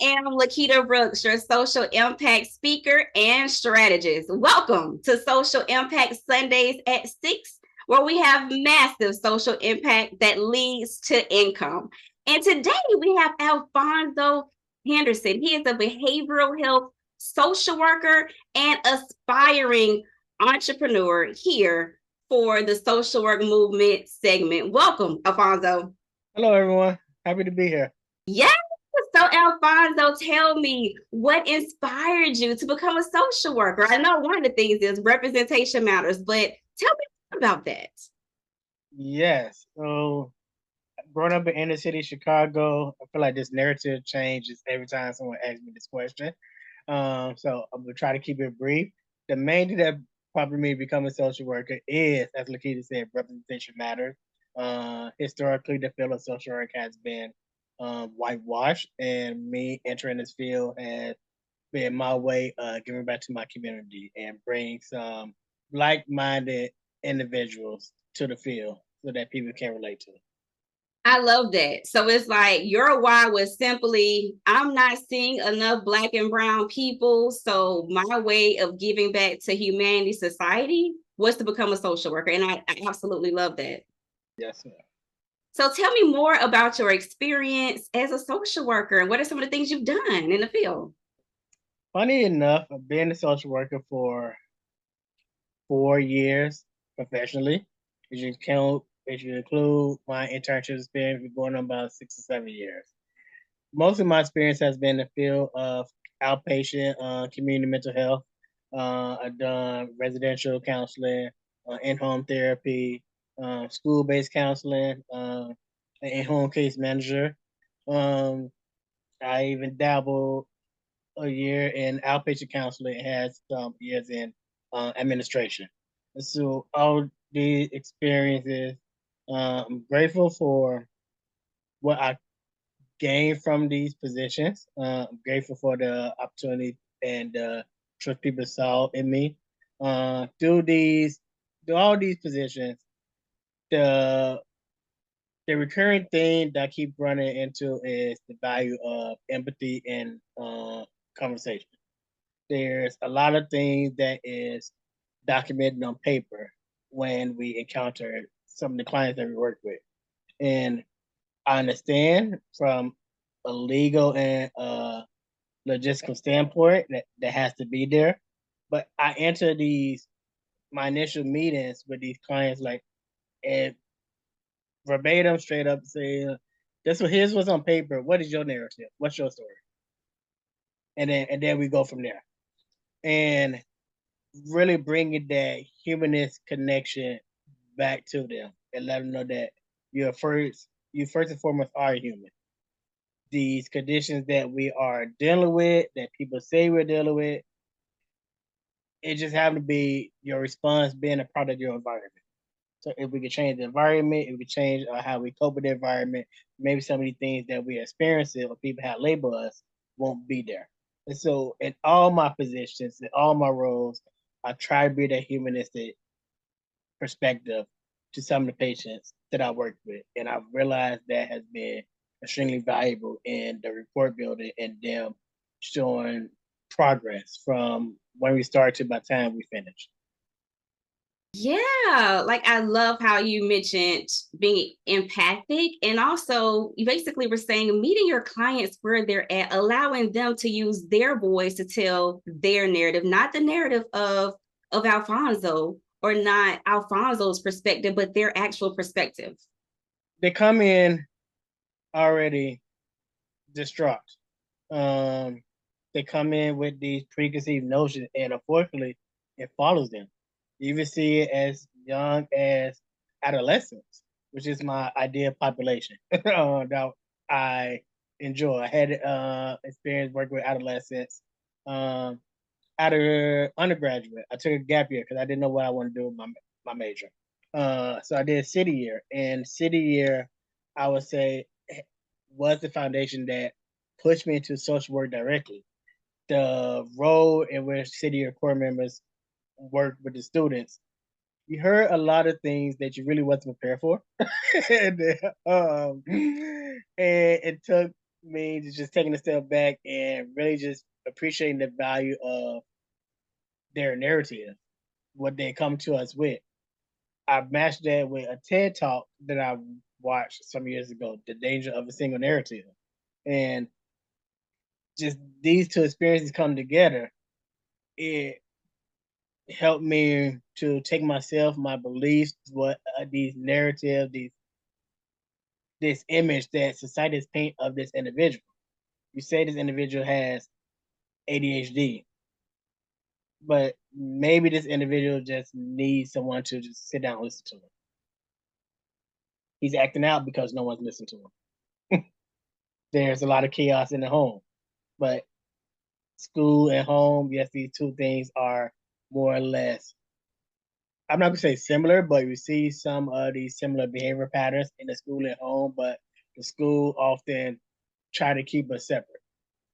am Lequita Brooks, your social impact speaker and strategist. Welcome to Social Impact Sundays at 6, where we have massive social impact that leads to income. And today we have Alfonso Henderson. He is a behavioral health social worker and aspiring entrepreneur here for the social work movement segment. Welcome, Alfonso. Hello, everyone. Happy to be here. Yes. So, Alfonso, tell me what inspired you to become a social worker? I know one of the things is representation matters, but tell me about that. Yes. So, growing up in inner city Chicago, I feel like this narrative changes every time someone asks me this question. So I'm gonna try to keep it brief. The main thing that prompted me to become a social worker is, as Lakita said, representation matters. Historically, the field of social work has been whitewashed, and me entering this field has been my way of giving back to my community and bring some like-minded individuals to the field so that people can relate to it. I love that. So it's like your why was simply, I'm not seeing enough Black and brown people. So my way of giving back to humanity, society, was to become a social worker. And I absolutely love that. Yes, sir. So tell me more about your experience as a social worker and what are some of the things you've done in the field? Funny enough, I've been a social worker for 4 years professionally. If you include my internship experience, we're going on about 6 or 7 years. Most of my experience has been in the field of outpatient community mental health. I've done residential counseling, in-home therapy, school-based counseling, an in-home case manager. Um, I even dabbled a year in outpatient counseling and had some years in administration. And so all the experiences, I'm grateful for what I gained from these positions. I'm grateful for the opportunity and the trust people saw in me. Through through all these positions, the the recurring thing that I keep running into is the value of empathy and conversation. There's a lot of things that is documented on paper when we encounter some of the clients that we work with. And I understand from a legal and logistical standpoint that has to be there. But I enter my initial meetings with these clients like and verbatim straight up saying, this what here's what's on paper. What is your narrative? What's your story? And then we go from there. And really bringing that humanist connection back to them and let them know that you first and foremost are human. These conditions that we are dealing with, that people say we're dealing with, it just happened to be your response being a part of your environment. So if we could change the environment, if we could change how we cope with the environment, maybe some of the things that we experience or people have labeled us won't be there. And so in all my positions, in all my roles, I try to be that humanistic perspective to some of the patients that I worked with. And I've realized that has been extremely valuable in the report building and them showing progress from when we start to by the time we finish. Yeah, like I love how you mentioned being empathic and also you basically were saying meeting your clients where they're at, allowing them to use their voice to tell their narrative, not the narrative of Alfonso or not Alfonso's perspective, but their actual perspective. They come in already distraught. Um, they come in with these preconceived notions, and unfortunately, it follows them. You even see it as young as adolescents, which is my ideal population that I enjoy. I had experience working with adolescents um, out of undergraduate. I took a gap year because I didn't know what I wanted to do with my major. So I did city year, and city year, I would say, was the foundation that pushed me into social work directly. The role in which city or core members work with the students, you heard a lot of things that you really wasn't prepared for, and, and it took means just taking a step back and really just appreciating the value of their narrative, what they come to us with. I matched that with a TED talk that I watched some years ago, The Danger of a Single Narrative. And just these two experiences come together, it helped me to take myself, my beliefs, what these narratives, this image that society has paint of this individual. You say this individual has ADHD, but maybe this individual just needs someone to just sit down and listen to him. He's acting out because no one's listening to him. There's a lot of chaos in the home, but school and home, yes, these two things are more or less, I'm not gonna say similar, but we see some of these similar behavior patterns in the school and home, but the school often try to keep us separate.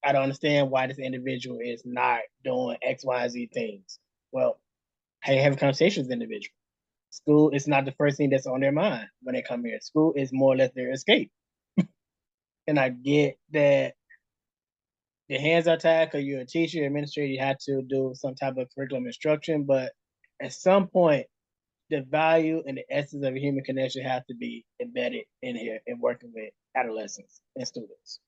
I don't understand why this individual is not doing X, Y, Z things. Well, how you have a conversation with the individual. School is not the first thing that's on their mind when they come here. School is more or less their escape. And I get that the hands are tied because you're a teacher, administrator, you have to do some type of curriculum instruction, but at some point, the value and the essence of a human connection has to be embedded in here in working with adolescents and students.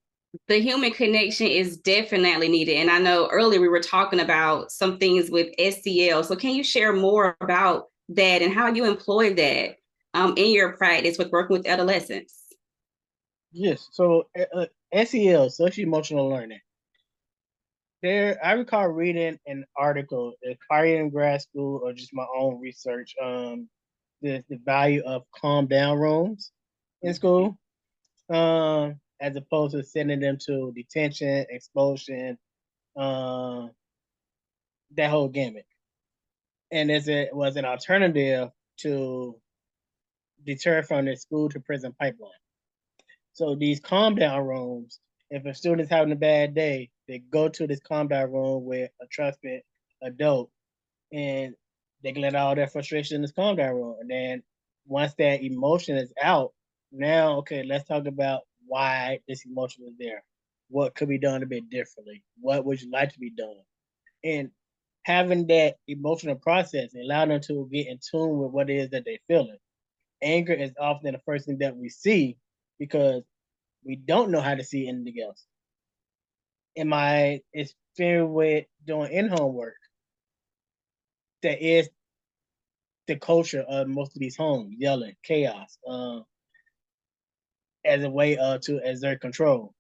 The human connection is definitely needed. And I know earlier we were talking about some things with SEL. So can you share more about that and how you employ that in your practice with working with adolescents? Yes. So SEL, social emotional learning. There, I recall reading an article, probably in grad school or just my own research. The value of calm down rooms in school, as opposed to sending them to detention, expulsion, um, that whole gimmick. And as it was an alternative to deter from the school to prison pipeline. So these calm down rooms, if a student's having a bad day, they go to this calm down room with a trusted adult and they can let all their frustration in this calm down room. And then once that emotion is out, now, okay, let's talk about why this emotion is there. What could be done a bit differently? What would you like to be done? And having that emotional process and allowing them to get in tune with what it is that they're feeling. Anger is often the first thing that we see because we don't know how to see anything else. In my experience with doing in-home work, that is the culture of most of these homes, yelling, chaos, as a way to exert control.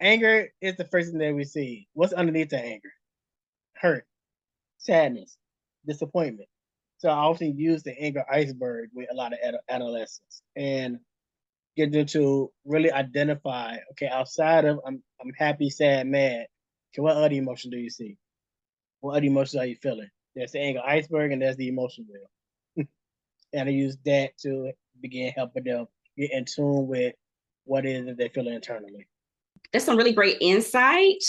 Anger is the first thing that we see. What's underneath the anger? Hurt, sadness, disappointment. So I often use the anger iceberg with a lot of adolescents and get them to really identify, okay, outside of I'm happy, sad, mad, okay, what other emotion do you see? What other emotions are you feeling? There's the anger iceberg and there's the emotion wheel. And I use that to begin helping them get in tune with what it is that they're feeling internally. That's some really great insight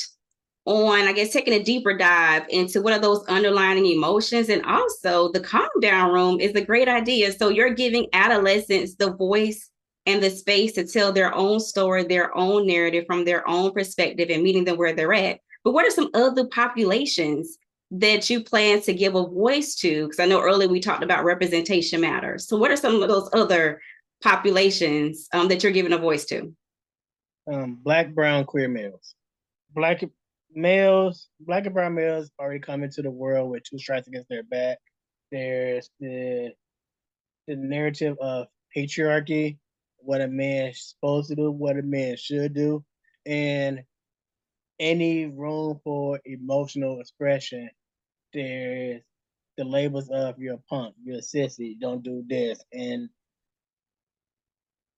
on, I guess, taking a deeper dive into what are those underlying emotions. And also, the calm down room is a great idea. So, you're giving adolescents the voice and the space to tell their own story, their own narrative from their own perspective and meeting them where they're at. But what are some other populations that you plan to give a voice to? Because I know earlier we talked about representation matters. So, what are some of those other populations that you're giving a voice to? Black, brown, queer males. Black males, black and brown males already come into the world with two strikes against their back. There's the narrative of patriarchy, what a man is supposed to do, what a man should do, and any room for emotional expression. There's the labels of you're a punk, you're a sissy, don't do this, and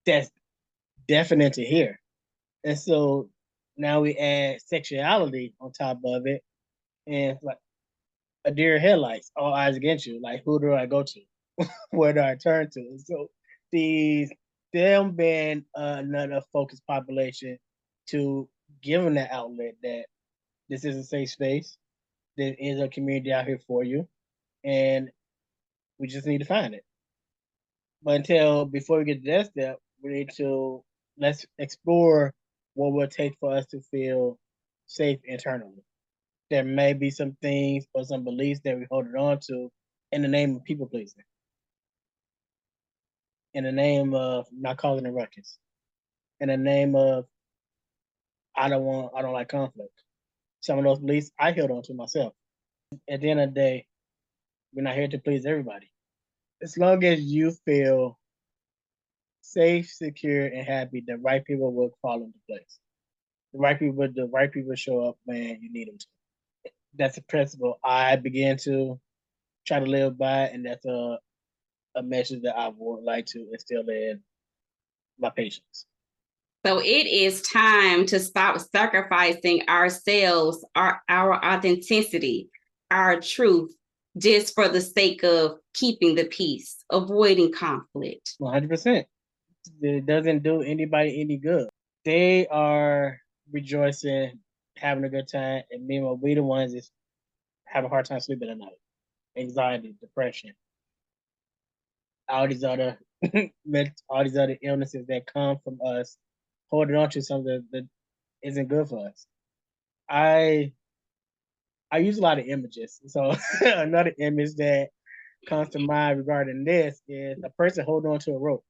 that's definite to hear. And so now we add sexuality on top of it, and it's like a deer headlights, all eyes against you. Like, who do I go to? Where do I turn to? And so these them being another focused population to give them that outlet that this is a safe space. There is a community out here for you, and we just need to find it. But until before we get to that step, we need to let's explore what will it take for us to feel safe internally. There may be some things or some beliefs that we hold on to in the name of people pleasing, in the name of not causing a ruckus, in the name of I don't like conflict. Some of those beliefs I held on to myself. At the end of the day, we're not here to please everybody. As long as you feel safe, secure, and happy, the right people will fall into place. The right people show up when you need them to. That's a principle I began to try to live by, and that's a message that I would like to instill in my patients. So it is time to stop sacrificing ourselves, our authenticity, our truth, just for the sake of keeping the peace, avoiding conflict. 100%. It doesn't do anybody any good. They are rejoicing, having a good time, and meanwhile, we the ones that have a hard time sleeping at night. Anxiety, depression, all these other all these other illnesses that come from us holding on to something that isn't good for us. I I use a lot of images. So another image that comes to mind regarding this is a person holding on to a rope.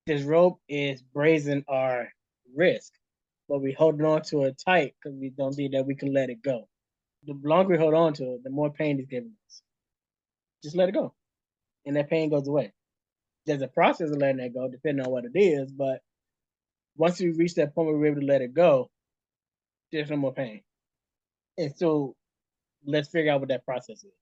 This rope is brazen our risk, but we holding on to it tight because we don't think that we can let it go. The longer we hold on to it, the more pain it's giving us. Just let it go, and that pain goes away. There's a process of letting that go, depending on what it is, but once we reach that point where we're able to let it go, there's no more pain. And so let's figure out what that process is.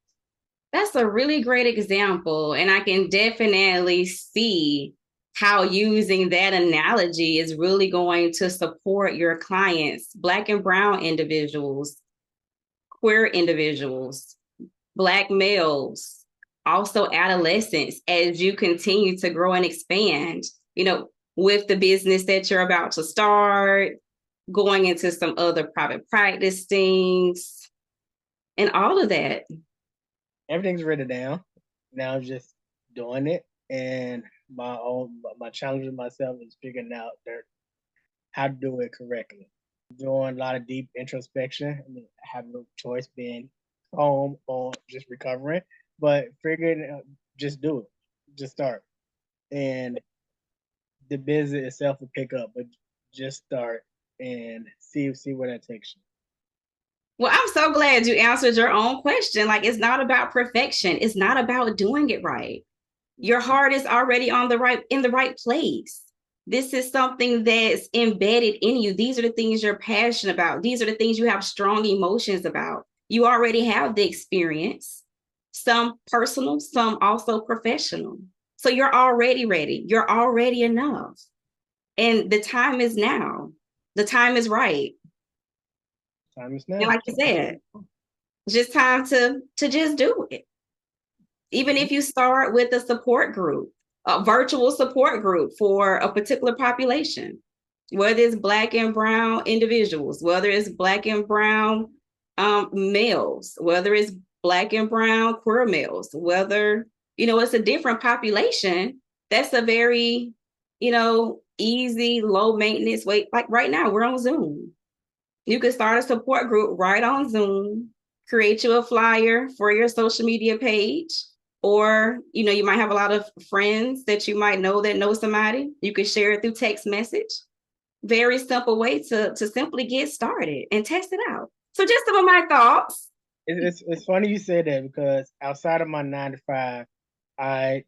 That's a really great example. And I can definitely see how using that analogy is really going to support your clients, Black and Brown individuals, queer individuals, Black males, also adolescents, as you continue to grow and expand, with the business that you're about to start, going into some other private practice things, and all of that. Everything's written down. Now I'm just doing it, and my challenge with myself is figuring out how to do it correctly. Doing a lot of deep introspection. I mean, I have no choice being home or just recovering, but figuring out, just do it, just start, and the business itself will pick up. But just start and see where that takes you. Well, I'm so glad you answered your own question. Like, it's not about perfection. It's not about doing it right. Your heart is already in the right place. This is something that's embedded in you. These are the things you're passionate about. These are the things you have strong emotions about. You already have the experience, some personal, some also professional. So you're already ready. You're already enough. And the time is now. The time is right. Time is now. And like you said, just time to just do it. Even if you start with a support group, a virtual support group for a particular population, whether it's Black and Brown individuals, whether it's Black and Brown males, whether it's Black and Brown queer males, whether, it's a different population, that's a very, easy, low maintenance way. Like right now, we're on Zoom. You could start a support group right on Zoom, create you a flyer for your social media page, or you might have a lot of friends that you might know that know somebody. You could share it through text message. Very simple way to simply get started and test it out. So just some of my thoughts. It's funny you say that, because outside of my 9 to 5, I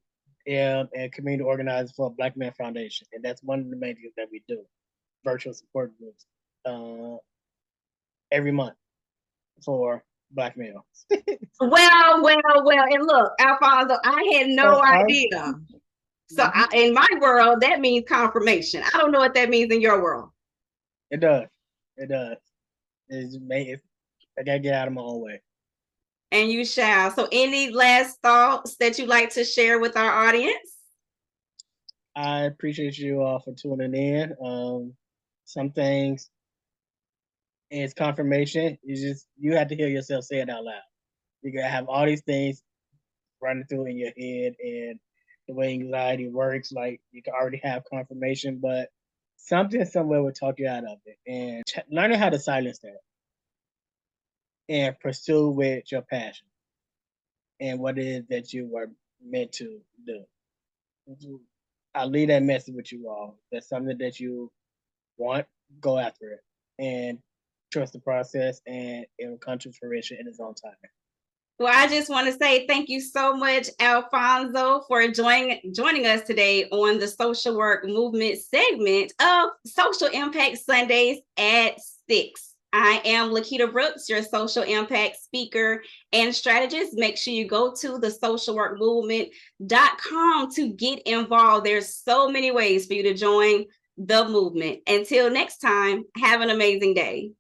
am a community organizer for a Black Man Foundation, and that's one of the main things that we do: virtual support groups every month for Black males. Well, and look, Alfonso, I had no idea. So in my world, that means confirmation. I don't know what that means in your world. It does. It does. I gotta get out of my own way. And you shall. So any last thoughts that you'd like to share with our audience? I appreciate you all for tuning in. Some things, it's confirmation. You have to hear yourself say it out loud. You gotta have all these things running through in your head, and the way anxiety works, like you can already have confirmation, but something somewhere will talk you out of it. And learning how to silence that and pursue with your passion and what it is that you were meant to do. I leave that message with you all. That's something that you want, go after it and trust the process, and it will come to fruition in its own time. Well, I just want to say thank you so much, Alfonso, for joining us today on the Social Work Movement segment of Social Impact Sundays at 6. I am Lequita Brooks, your social impact speaker and strategist. Make sure you go to the socialworkmovement.com to get involved. There's so many ways for you to join the movement. Until next time, have an amazing day.